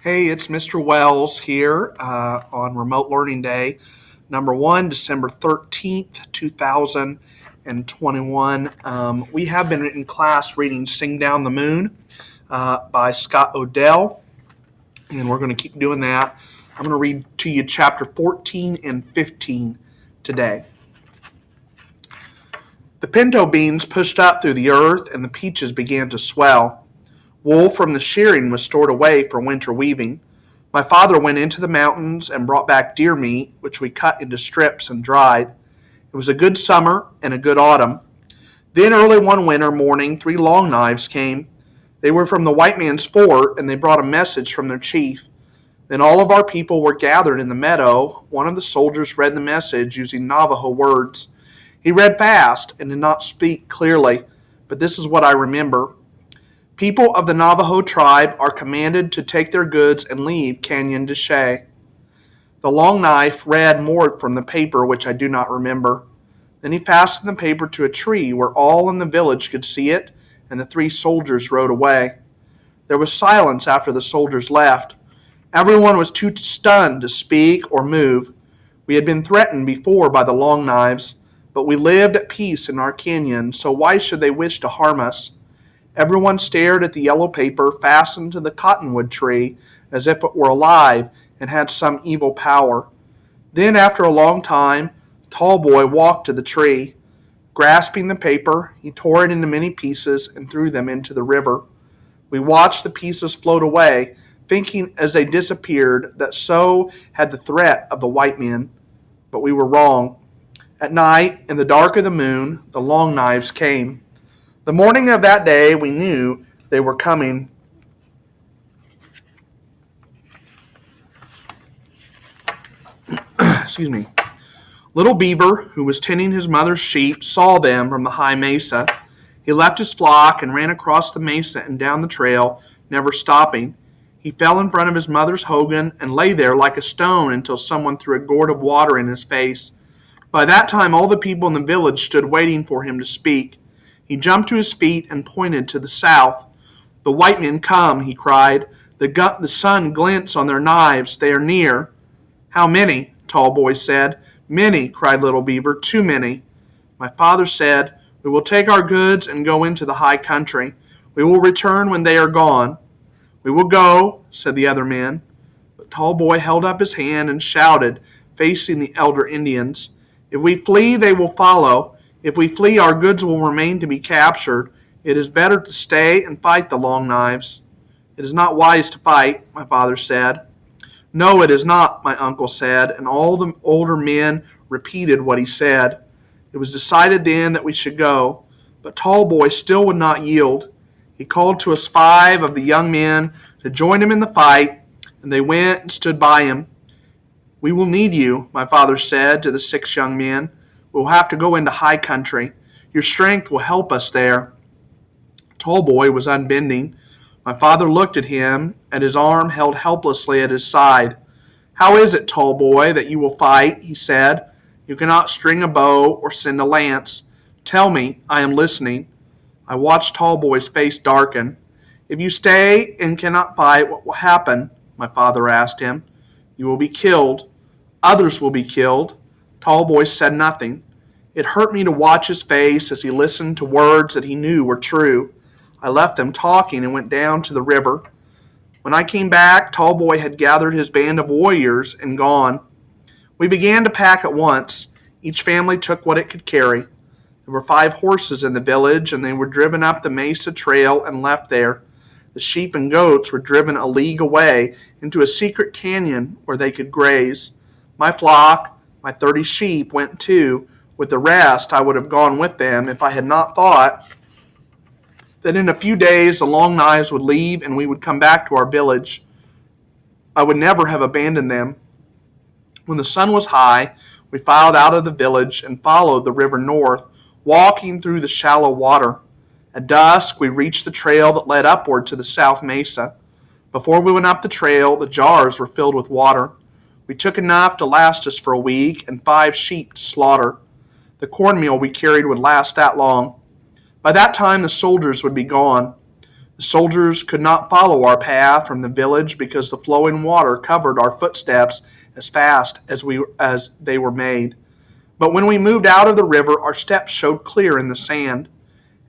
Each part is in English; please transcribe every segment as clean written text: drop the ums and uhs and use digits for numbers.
Hey, it's Mr. Wells here on Remote Learning Day, number one, December 13th, 2021. We have been in class reading Sing Down the Moon by Scott Odell, and we're going to keep doing that. I'm going to read to you chapter 14 and 15 today. The pinto beans pushed up through the earth, and the peaches began to swell. Wool from the shearing was stored away for winter weaving. My father went into the mountains and brought back deer meat, which we cut into strips and dried. It was a good summer and a good autumn. Then early one winter morning, 3 long knives came. They were from the white man's fort, and they brought a message from their chief. Then all of our people were gathered in the meadow. One of the soldiers read the message using Navajo words. He read fast and did not speak clearly, but this is what I remember. People of the Navajo tribe are commanded to take their goods and leave Canyon de Chelly. The long knife read more from the paper, which I do not remember. Then he fastened the paper to a tree where all in the village could see it, and the 3 soldiers rode away. There was silence after the soldiers left. Everyone was too stunned to speak or move. We had been threatened before by the long knives, but we lived at peace in our canyon, so why should they wish to harm us? Everyone stared at the yellow paper fastened to the cottonwood tree as if it were alive and had some evil power. Then, after a long time, Tallboy walked to the tree. Grasping the paper, he tore it into many pieces and threw them into the river. We watched the pieces float away, thinking as they disappeared that so had the threat of the white men. But we were wrong. At night, in the dark of the moon, the long knives came. The morning of that day, we knew they were coming. Excuse me. Little Beaver, who was tending his mother's sheep, saw them from the high mesa. He left his flock and ran across the mesa and down the trail, never stopping. He fell in front of his mother's hogan and lay there like a stone until someone threw a gourd of water in his face. By that time, all the people in the village stood waiting for him to speak. He jumped to his feet and pointed to the south. "The white men come," he cried. The sun glints on their knives. They are near." "How many?" Tallboy said. "Many," cried Little Beaver. "Too many." My father said, "We will take our goods and go into the high country. We will return when they are gone." "We will go," said the other men. But Tallboy held up his hand and shouted, facing the elder Indians, "If we flee, they will follow. If we flee, our goods will remain to be captured. It is better to stay and fight the long knives." "It is not wise to fight," my father said. "No, it is not," my uncle said, and all the older men repeated what he said. It was decided then that we should go, but Tallboy still would not yield. He called to us 5 of the young men to join him in the fight, and they went and stood by him. "We will need you," my father said to the 6 young men. "We will have to go into high country. Your strength will help us there." Tallboy was unbending. My father looked at him, at his arm held helplessly at his side. "How is it, Tallboy, that you will fight?" he said. "You cannot string a bow or send a lance. Tell me, I am listening." I watched Tallboy's face darken. "If you stay and cannot fight, what will happen?" my father asked him. "You will be killed. Others will be killed." Tallboy said nothing. It hurt me to watch his face as he listened to words that he knew were true. I left them talking and went down to the river. When I came back, Tallboy had gathered his band of warriors and gone. We began to pack at once. Each family took what it could carry. There were 5 horses in the village, and they were driven up the mesa trail and left there. The sheep and goats were driven a league away into a secret canyon where they could graze. My flock, my 30 sheep, went too. With the rest, I would have gone with them if I had not thought that in a few days the long knives would leave and we would come back to our village. I would never have abandoned them. When the sun was high, we filed out of the village and followed the river north, walking through the shallow water. At dusk, we reached the trail that led upward to the south mesa. Before we went up the trail, the jars were filled with water. We took enough to last us for a week and 5 sheep to slaughter. The cornmeal we carried would last that long. By that time, the soldiers would be gone. The soldiers could not follow our path from the village because the flowing water covered our footsteps as fast as they were made. But when we moved out of the river, our steps showed clear in the sand.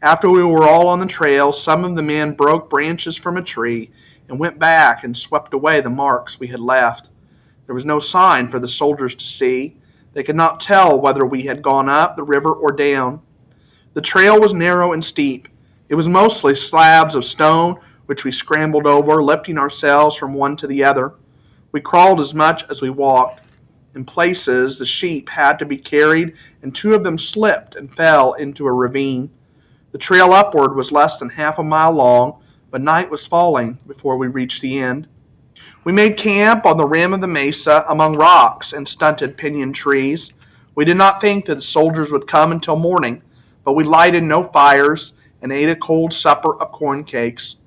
After we were all on the trail, some of the men broke branches from a tree and went back and swept away the marks we had left. There was no sign for the soldiers to see. They could not tell whether we had gone up the river or down. The trail was narrow and steep. It was mostly slabs of stone, which we scrambled over, lifting ourselves from one to the other. We crawled as much as we walked. In places, the sheep had to be carried, and two of them slipped and fell into a ravine. The trail upward was less than half a mile long, but night was falling before we reached the end. We made camp on the rim of the mesa among rocks and stunted pinyon trees. We did not think that the soldiers would come until morning, but we lighted no fires and ate a cold supper of corn cakes.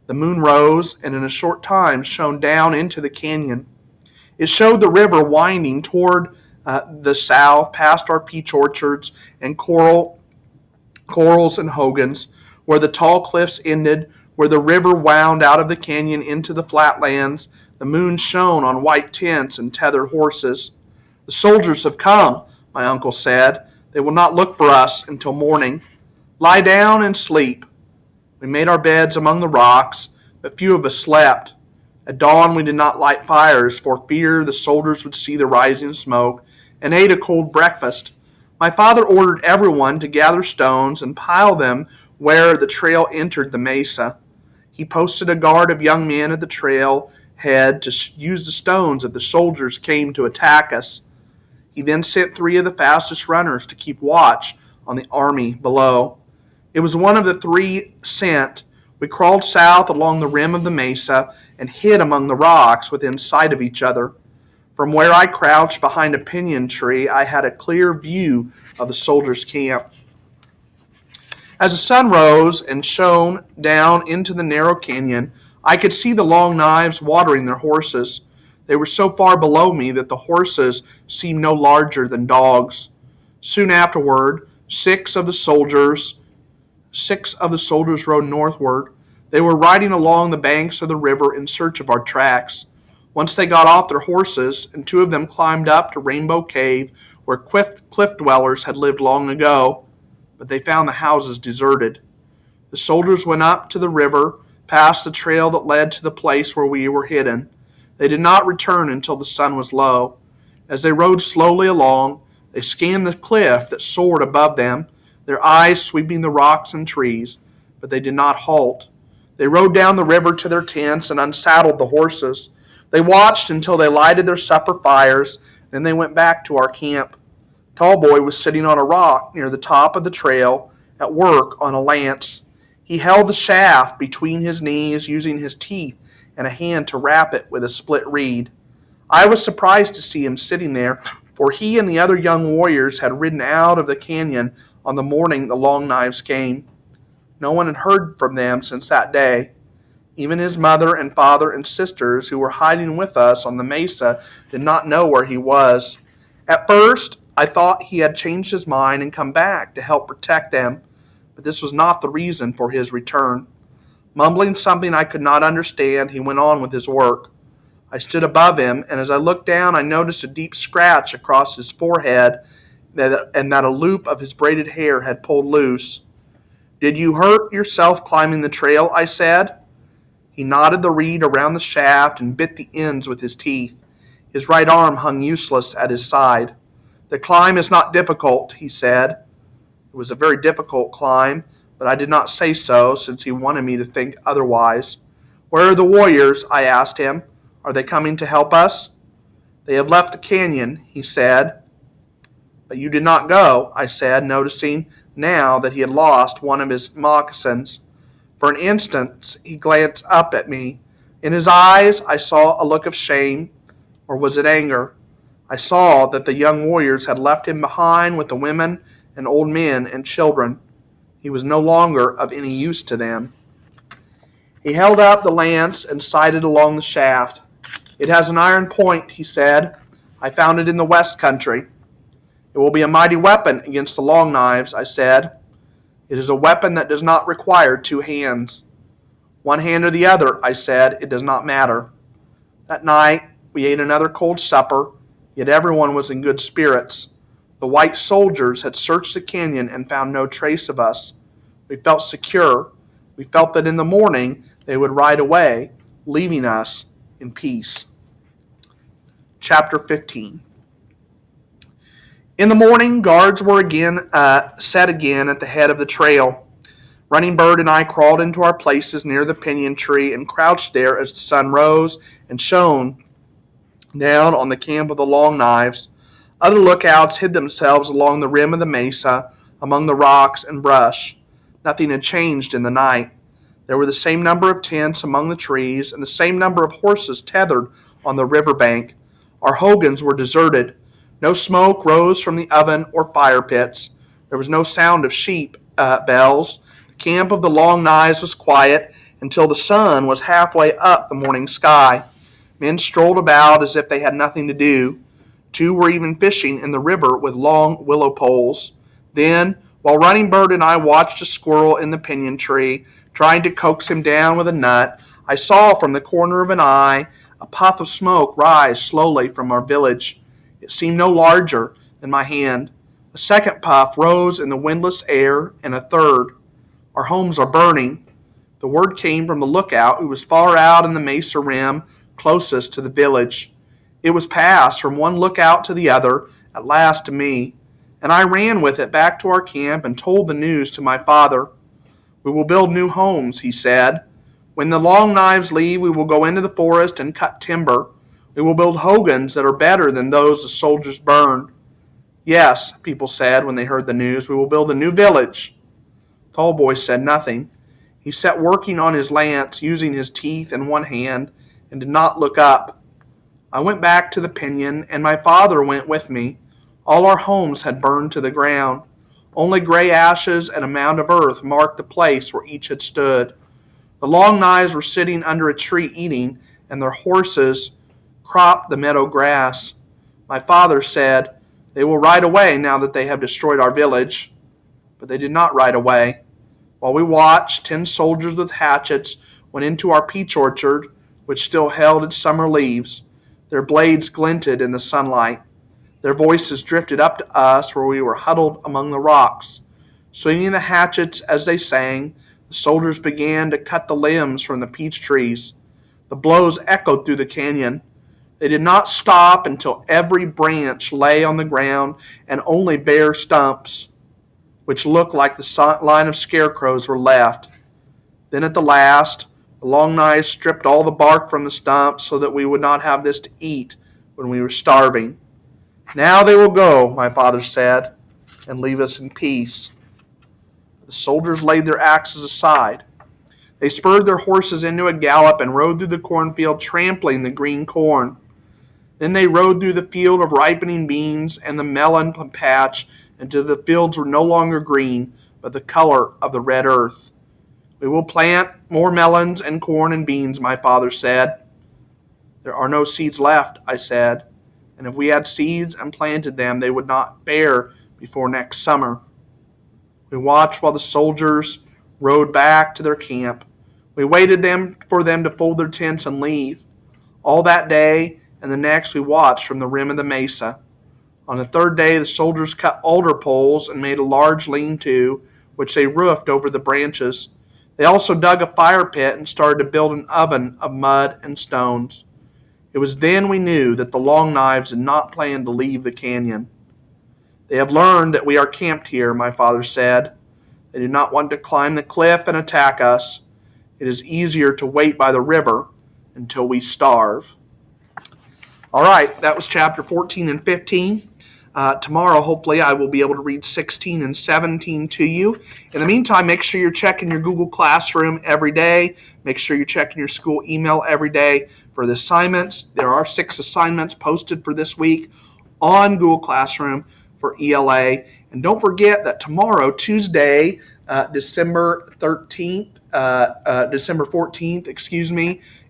The moon rose and in a short time shone down into the canyon. It showed the river winding toward the south past our peach orchards and corals and hogans, where the tall cliffs ended, where the river wound out of the canyon into the flatlands. The moon shone on white tents and tethered horses. "The soldiers have come," my uncle said. "They will not look for us until morning. Lie down and sleep." We made our beds among the rocks, but few of us slept. At dawn we did not light fires for fear the soldiers would see the rising smoke, and ate a cold breakfast. My father ordered everyone to gather stones and pile them where the trail entered the mesa. He posted a guard of young men at the trail head to use the stones if the soldiers came to attack us. He then sent 3 of the fastest runners to keep watch on the army below. It was one of the 3 sent. We crawled south along the rim of the mesa and hid among the rocks within sight of each other. From where I crouched behind a pinyon tree, I had a clear view of the soldiers' camp. As the sun rose and shone down into the narrow canyon, I could see the Long Knives watering their horses. They were so far below me that the horses seemed no larger than dogs. Soon afterward, six of the soldiers rode northward. They were riding along the banks of the river in search of our tracks. Once they got off their horses, and 2 of them climbed up to Rainbow Cave, where cliff dwellers had lived long ago, but they found the houses deserted. The soldiers went up to the river, past the trail that led to the place where we were hidden. They did not return until the sun was low. As they rode slowly along, they scanned the cliff that soared above them, their eyes sweeping the rocks and trees, but they did not halt. They rode down the river to their tents and unsaddled the horses. They watched until they lighted their supper fires, then they went back to our camp. Tallboy was sitting on a rock near the top of the trail, at work on a lance. He held the shaft between his knees, using his teeth and a hand to wrap it with a split reed. I was surprised to see him sitting there, for he and the other young warriors had ridden out of the canyon on the morning the Long Knives came. No one had heard from them since that day. Even his mother and father and sisters, who were hiding with us on the mesa, did not know where he was. At first, I thought he had changed his mind and come back to help protect them, but this was not the reason for his return. Mumbling something I could not understand, he went on with his work. I stood above him, and as I looked down, I noticed a deep scratch across his forehead and that a loop of his braided hair had pulled loose. "Did you hurt yourself climbing the trail?" I said. He knotted the reed around the shaft and bit the ends with his teeth. His right arm hung useless at his side. "The climb is not difficult," he said. It was a very difficult climb, but I did not say so, since he wanted me to think otherwise. "Where are the warriors?" I asked him. "Are they coming to help us?" "They have left the canyon," he said. "But you did not go," I said, noticing now that he had lost one of his moccasins. For an instant he glanced up at me. In his eyes I saw a look of shame, or was it anger? I saw that the young warriors had left him behind with the women and old men and children. He was no longer of any use to them. He held up the lance and sighted along the shaft. "It has an iron point," he said. "I found it in the West Country." "It will be a mighty weapon against the Long Knives," I said. "It is a weapon that does not require 2 hands." One hand or the other, I said. It does not matter. That night, we ate another cold supper, yet everyone was in good spirits. The white soldiers had searched the canyon and found no trace of us. We felt secure. We felt that in the morning they would ride away, leaving us in peace. Chapter 15. In the morning, guards were set again at the head of the trail. Running Bird and I crawled into our places near the pinyon tree and crouched there as the sun rose and shone down on the camp of the Long Knives. Other lookouts hid themselves along the rim of the mesa, among the rocks and brush. Nothing had changed in the night. There were the same number of tents among the trees and the same number of horses tethered on the river bank. Our hogans were deserted. No smoke rose from the oven or fire pits. There was no sound of sheep bells. The camp of the Long Knives was quiet until the sun was halfway up the morning sky. Men strolled about as if they had nothing to do. 2 were even fishing in the river with long willow poles. Then, while Running Bird and I watched a squirrel in the pinyon tree, trying to coax him down with a nut, I saw from the corner of an eye a puff of smoke rise slowly from our village. It seemed no larger than my hand. A second puff rose in the windless air, and a third. Our homes are burning. The word came from the lookout, who was far out in the mesa rim, closest to the village. It was passed from one lookout to the other, at last to me, and I ran with it back to our camp and told the news to my father. We will build new homes, he said. When the Long Knives leave, we will go into the forest and cut timber. We will build hogans that are better than those the soldiers burned. Yes, people said when they heard the news, we will build a new village. Tallboy said nothing. He sat working on his lance, using his teeth in one hand, and did not look up. I went back to the pinyon, and my father went with me. All our homes had burned to the ground. Only gray ashes and a mound of earth marked the place where each had stood. The Long Knives were sitting under a tree eating, and their horses cropped the meadow grass. My father said, "They will ride away now that they have destroyed our village." But they did not ride away. While we watched, 10 soldiers with hatchets went into our peach orchard, which still held its summer leaves. Their blades glinted in the sunlight. Their voices drifted up to us where we were huddled among the rocks. Swinging the hatchets as they sang, the soldiers began to cut the limbs from the peach trees. The blows echoed through the canyon. They did not stop until every branch lay on the ground and only bare stumps, which looked like the line of scarecrows, were left. Then at the last, the Long Knives stripped all the bark from the stumps so that we would not have this to eat when we were starving. Now they will go, my father said, and leave us in peace. The soldiers laid their axes aside. They spurred their horses into a gallop and rode through the cornfield, trampling the green corn. Then they rode through the field of ripening beans and the melon patch until the fields were no longer green, but the color of the red earth. We will plant more melons and corn and beans, my father said. There are no seeds left, I said, and if we had seeds and planted them, they would not bear before next summer. We watched while the soldiers rode back to their camp. We waited for them to fold their tents and leave. All that day and the next we watched from the rim of the mesa. On the third day, the soldiers cut alder poles and made a large lean-to, which they roofed over the branches. They also dug a fire pit and started to build an oven of mud and stones. It was then we knew that the Long Knives had not planned to leave the canyon. They have learned that we are camped here, my father said. They do not want to climb the cliff and attack us. It is easier to wait by the river until we starve. All right, that was chapter 14 and 15. Tomorrow, hopefully, I will be able to read 16 and 17 to you. In the meantime, make sure you're checking your Google Classroom every day. Make sure you're checking your school email every day for the assignments. There are 6 assignments posted for this week on Google Classroom for ELA. And don't forget that tomorrow, Tuesday, December 14th,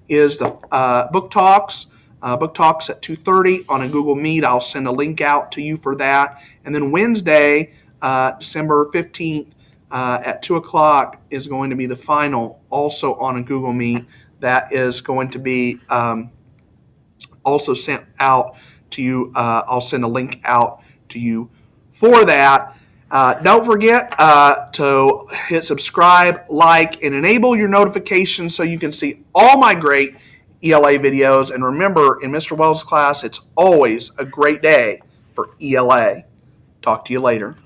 is the Book Talks. Book Talks at 2:30 on a Google Meet. I'll send a link out to you for that. And then Wednesday, December 15th, at 2 o'clock is going to be the final, also on a Google Meet. That is going to be also sent out to you. I'll send a link out to you for that. Don't forget to hit subscribe, like, and enable your notifications so you can see all my great ELA videos. And remember, in Mr. Wells' class, it's always a great day for ELA. Talk to you later.